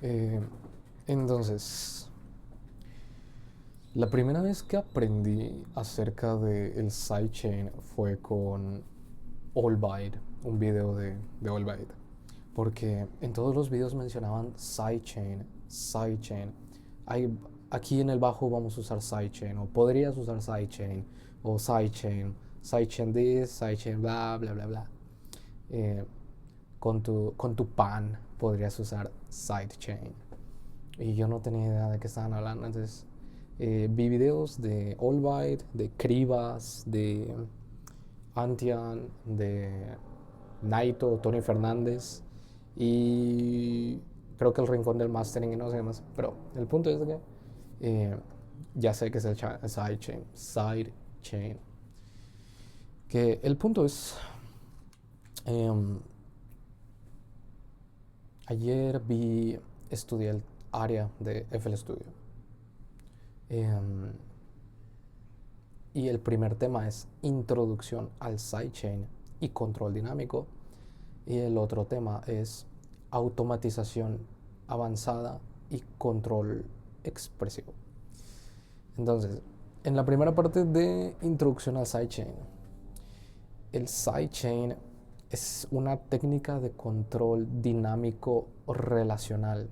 Eh, entonces, la primera vez que aprendí acerca del sidechain fue con Allbite, un video de Allbite. Porque en todos los videos mencionaban sidechain, sidechain. Hay, aquí en el bajo vamos a usar sidechain, o podrías usar sidechain, o sidechain, sidechain this, sidechain bla, bla, bla, bla. Eh, con tu pan podrías usar sidechain. Y yo no tenía idea de qué estaban hablando. Entonces vi videos de Allbite, de Krivas, de Antian, de Naito, Tony Fernández y creo que el Rincón del Mastering y no sé qué más. Pero el punto es que eh, ya sé que es el sidechain. Sidechain. Que el punto es, eh, ayer estudié el área de FL Studio. Eh, y el primer tema es introducción al sidechain y control dinámico. Y el otro tema es automatización avanzada y control expresivo. Entonces, en la primera parte de introducción al sidechain, el sidechain es una técnica de control dinámico relacional.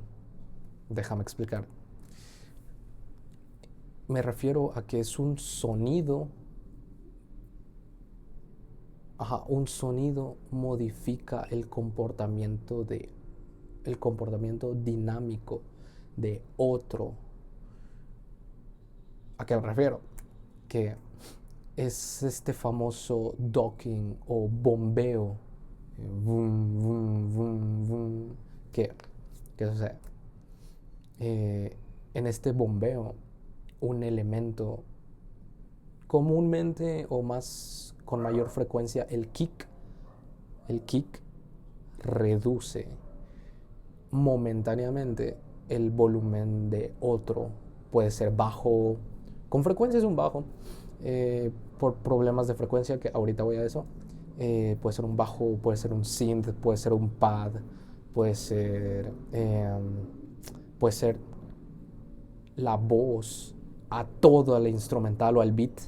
Déjame explicar. Me refiero a que es un sonido modifica el comportamiento dinámico de otro. ¿A qué me refiero? Que es este famoso docking o bombeo. Vum, vum, vum, vum, que, que sucede. Eh, en este bombeo, un elemento comúnmente o más con mayor frecuencia, el kick reduce momentáneamente el volumen de otro. Puede ser bajo, con frecuencia es un bajo, por problemas de frecuencia, que ahorita voy a eso. Puede ser un bajo, puede ser un synth, puede ser un pad, puede ser, puede ser la voz a todo el instrumental o al beat,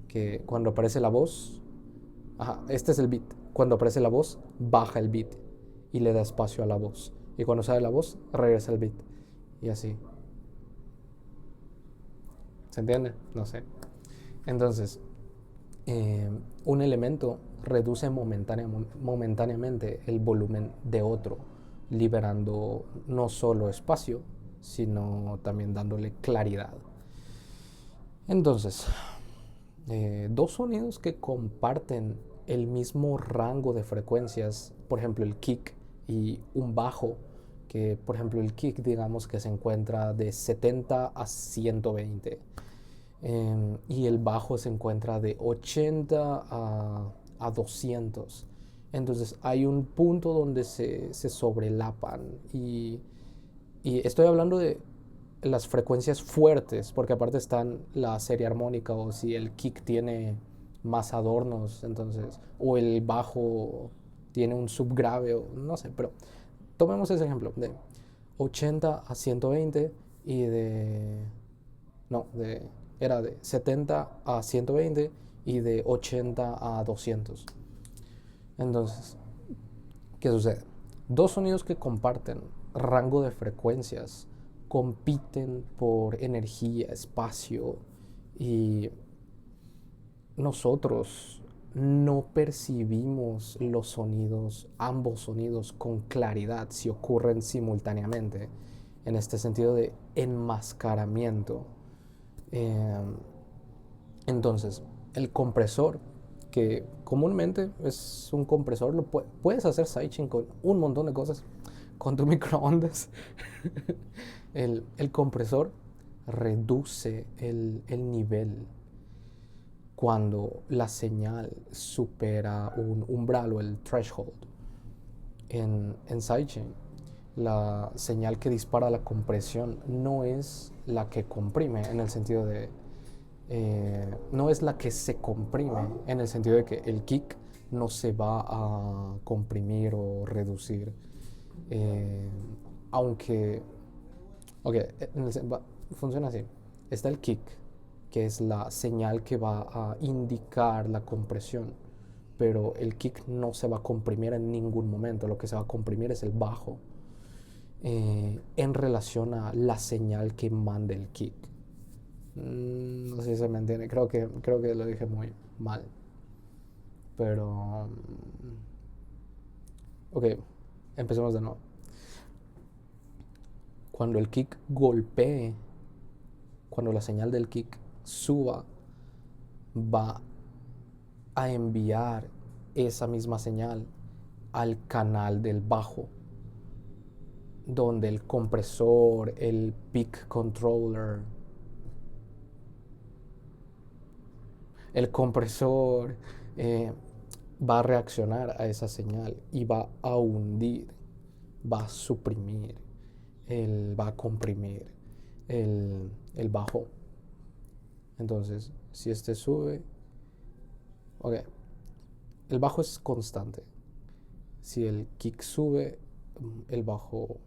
que cuando aparece la voz, este es el beat, cuando aparece la voz, baja el beat y le da espacio a la voz. Y cuando sale la voz, regresa el beat. Y así. ¿Se entiende? No sé. Entonces, eh, un elemento reduce momentáneamente el volumen de otro, liberando no solo espacio, sino también dándole claridad. Entonces, dos sonidos que comparten el mismo rango de frecuencias, por ejemplo el kick y un bajo, que por ejemplo el kick digamos que se encuentra de 70 a 120, y el bajo se encuentra de 80 a 200. Entonces hay un punto donde se sobrelapan y estoy hablando de las frecuencias fuertes, porque aparte están la serie armónica o si el kick tiene más adornos, entonces, o el bajo tiene un subgrave, o no sé, pero tomemos ese ejemplo de 80 a 120 y no, era de 70 a 120 y de 80 a 200. Entonces, ¿qué sucede? Dos sonidos que comparten rango de frecuencias compiten por energía, espacio y nosotros no percibimos los sonidos, ambos sonidos con claridad si ocurren simultáneamente, en este sentido de enmascaramiento. Eh, entonces, el compresor, que comúnmente es un compresor, puedes hacer sidechain con un montón de cosas, con tu microondas. El compresor reduce el nivel cuando la señal supera un umbral o el threshold. En sidechain, la señal que dispara la compresión no es la que comprime, en el sentido de no es la que se comprime, en el sentido de que el kick no se va a comprimir o reducir. Eh, aunque, ok, funciona así. Está el kick, que es la señal que va a indicar la compresión, pero el kick no se va a comprimir en ningún momento, lo que se va a comprimir es el bajo en relación a la señal que manda el kick. No sé si se me entiende, creo que lo dije muy mal, pero... Ok, empecemos de nuevo. Cuando el kick golpee, cuando la señal del kick suba, va a enviar esa misma señal al canal del bajo, donde el compresor, el peak controller, el compresor eh, va a reaccionar a esa señal y va a hundir, va a suprimir, va a comprimir el bajo. Entonces, si este sube, ok, el bajo es constante. Si el kick sube, el bajo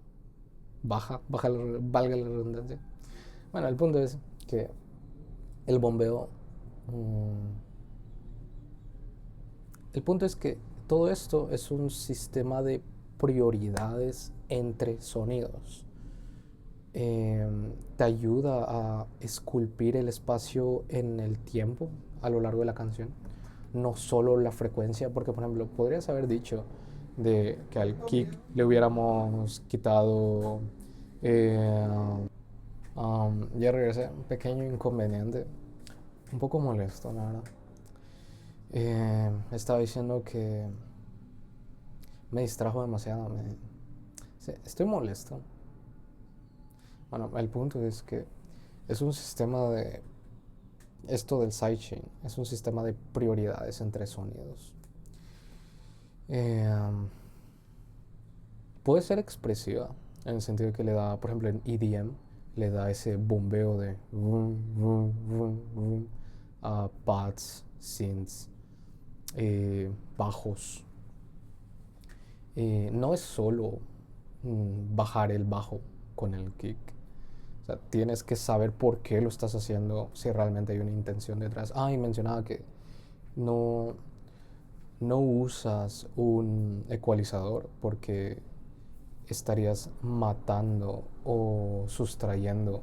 baja valga la redundancia. Bueno, el punto es que el bombeo, mmm, el punto es que todo esto es un sistema de prioridades entre sonidos. Te ayuda a esculpir el espacio en el tiempo a lo largo de la canción, no solo la frecuencia, porque por ejemplo podrías haber dicho de que al kick le hubiéramos quitado eh, ya regresé, un pequeño inconveniente, un poco molesto la verdad. Estaba diciendo que me distrajo demasiado, sí, estoy molesto. Bueno, el punto es que es un sistema de... Esto del sidechain es un sistema de prioridades entre sonidos. Eh, Puede ser expresiva, en el sentido que le da, por ejemplo, en EDM, le da ese bombeo de a pads, synths, bajos. No es solo bajar el bajo con el kick. O sea, tienes que saber por qué lo estás haciendo, si realmente hay una intención detrás. Y mencionaba que no, no usas un ecualizador porque estarías matando o sustrayendo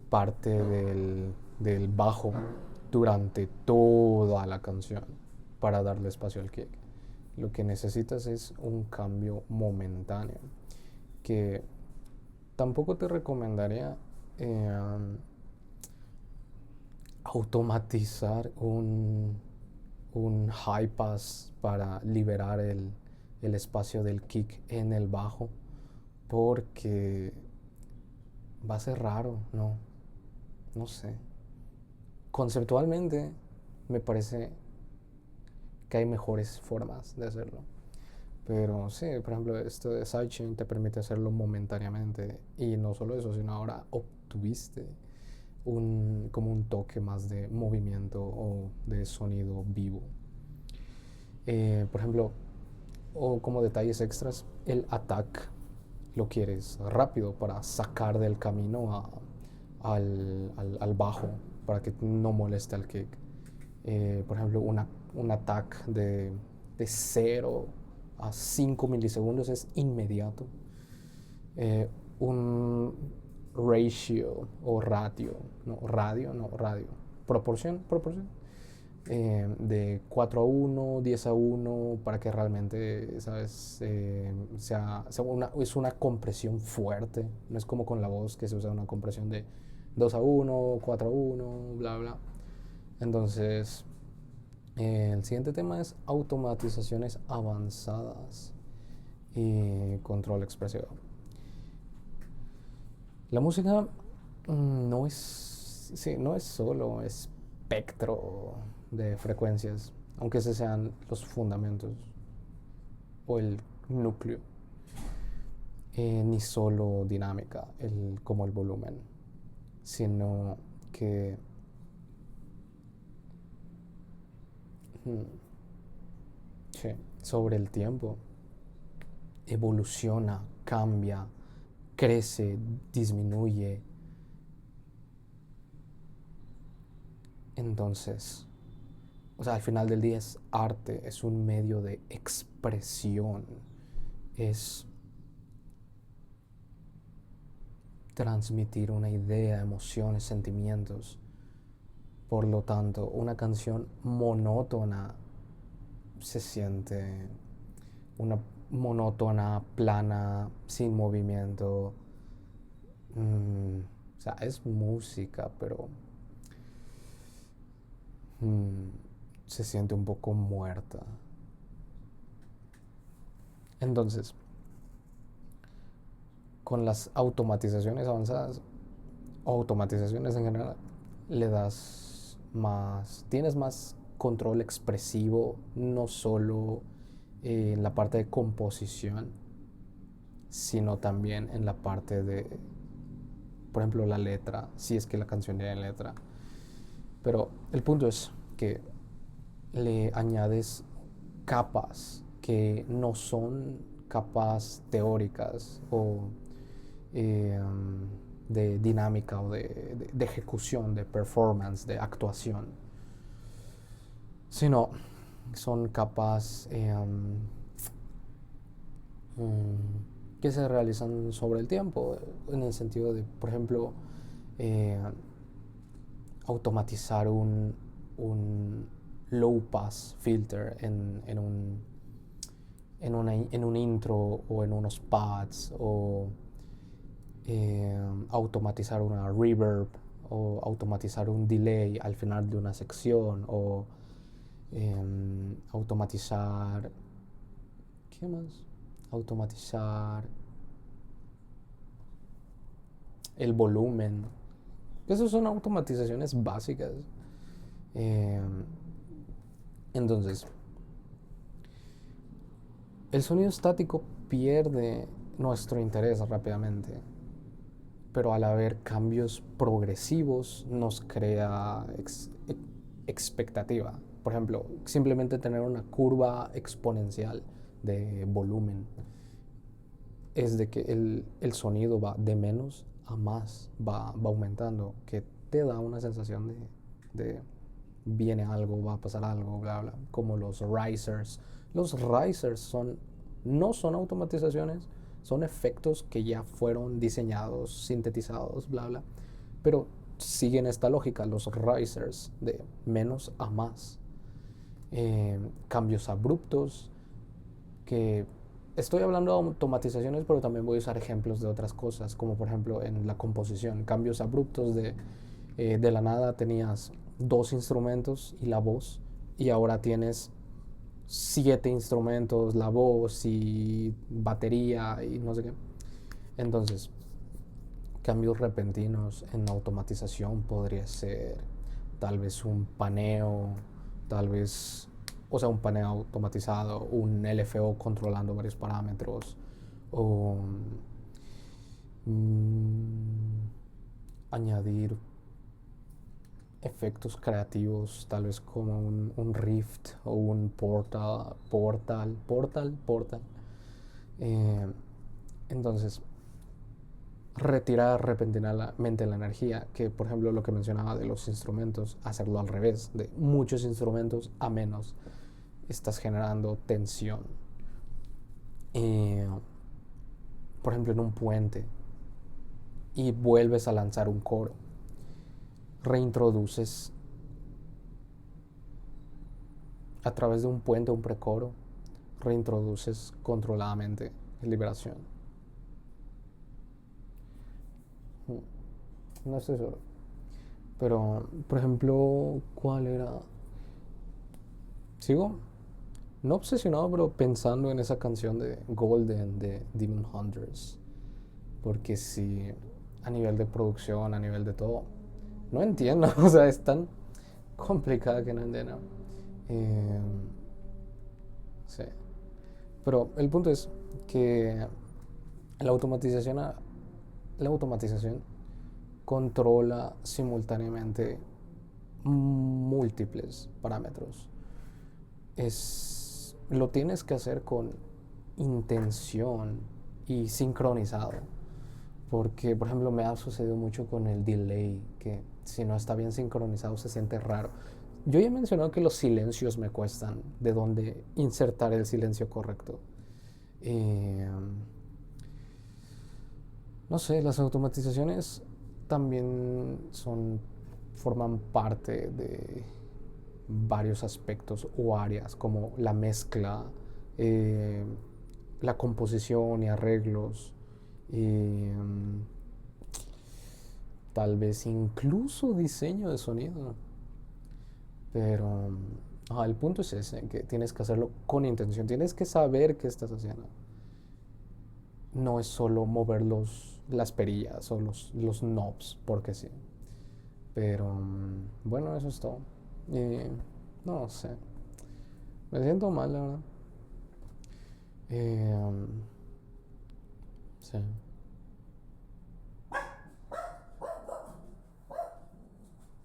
parte del bajo durante toda la canción para darle espacio al kick. Lo que necesitas es un cambio momentáneo, que tampoco te recomendaría eh, automatizar un high pass para liberar el espacio del kick en el bajo, porque va a ser raro, no sé. Conceptualmente me parece que hay mejores formas de hacerlo. Pero sí, por ejemplo, esto de sidechain te permite hacerlo momentáneamente. Y no solo eso, sino ahora obtuviste como un toque más de movimiento o de sonido vivo. Por ejemplo, o como detalles extras, el attack lo quieres rápido para sacar del camino al bajo, para que no moleste al kick. Por ejemplo, un attack de 0 a 5 milisegundos es inmediato. Un ratio o ratio, no, radio, no, radio, proporción, de 4 a 1, 10 a 1, para que realmente, ¿sabes? Es una compresión fuerte, no es como con la voz que se usa una compresión de 2 a 1, 4 a 1, bla, bla. Entonces, el siguiente tema es automatizaciones avanzadas y control expresivo. La música no es, sí, no es solo espectro de frecuencias, aunque esos sean los fundamentos o el núcleo, ni solo dinámica, como el volumen, sino que sí, sobre el tiempo evoluciona, cambia, crece, disminuye. Entonces, o sea, al final del día es arte, es un medio de expresión, es transmitir una idea, emociones, sentimientos. Por lo tanto, una canción monótona se siente una monótona, plana, sin movimiento. O sea, es música, pero se siente un poco muerta. Entonces, con las automatizaciones avanzadas, o automatizaciones en general, le das más, tienes más control expresivo, no solo en la parte de composición, sino también en la parte de, por ejemplo, la letra, si es que la canción tiene letra. Pero el punto es que le añades capas que no son capas teóricas o eh, de dinámica o de ejecución, de performance, de actuación, sino son capas que se realizan sobre el tiempo, en el sentido de, por ejemplo, eh, automatizar un low pass filter en un intro o en unos pads, o automatizar una reverb, o automatizar un delay al final de una sección, o automatizar, ¿qué más? Automatizar el volumen. Esas son automatizaciones básicas. Eh, entonces, el sonido estático pierde nuestro interés rápidamente, pero al haber cambios progresivos nos crea expectativa. Por ejemplo, simplemente tener una curva exponencial de volumen es de que el sonido va de menos a más, va aumentando, que te da una sensación de viene algo, va a pasar algo, bla, bla, como los risers. Los risers no son automatizaciones, son efectos que ya fueron diseñados, sintetizados, bla, bla, pero siguen esta lógica, los risers, de menos a más. Cambios abruptos, que estoy hablando de automatizaciones, pero también voy a usar ejemplos de otras cosas, como por ejemplo en la composición, cambios abruptos de la nada tenías dos instrumentos y la voz, y ahora tienes siete instrumentos, la voz y batería y no sé qué. Entonces, cambios repentinos en automatización podría ser tal vez un paneo, tal vez, o sea, un paneo automatizado, un LFO controlando varios parámetros, o añadir efectos creativos, tal vez como un rift o un portal. Eh, entonces, retirar repentinamente la energía, que por ejemplo lo que mencionaba de los instrumentos, hacerlo al revés, de muchos instrumentos a menos, estás generando tensión. Eh, por ejemplo, en un puente, y vuelves a lanzar un coro, reintroduces a través de un puente, un precoro, reintroduces controladamente liberación. No estoy seguro. Pero, por ejemplo, ¿cuál era? Sigo no obsesionado, pero pensando en esa canción de Golden de Demon Hunters. Porque si a nivel de producción, a nivel de todo, no entiendo. O sea, es tan complicada que no entiendo. Eh, sí. Pero el punto es que la automatización, la automatización controla simultáneamente múltiples parámetros. Lo tienes que hacer con intención y sincronizado. Porque, por ejemplo, me ha sucedido mucho con el delay, que si no está bien sincronizado se siente raro. Yo ya he mencionado que los silencios me cuestan, de dónde insertar el silencio correcto. Eh, no sé, las automatizaciones también forman parte de varios aspectos o áreas como la mezcla, eh, la composición y arreglos, eh, tal vez incluso diseño de sonido. Pero el punto es ese, que tienes que hacerlo con intención, tienes que saber qué estás haciendo. No es solo mover las perillas o los knobs, porque sí. Pero bueno, eso es todo. Y no sé, me siento mal, la verdad. Eh, sí.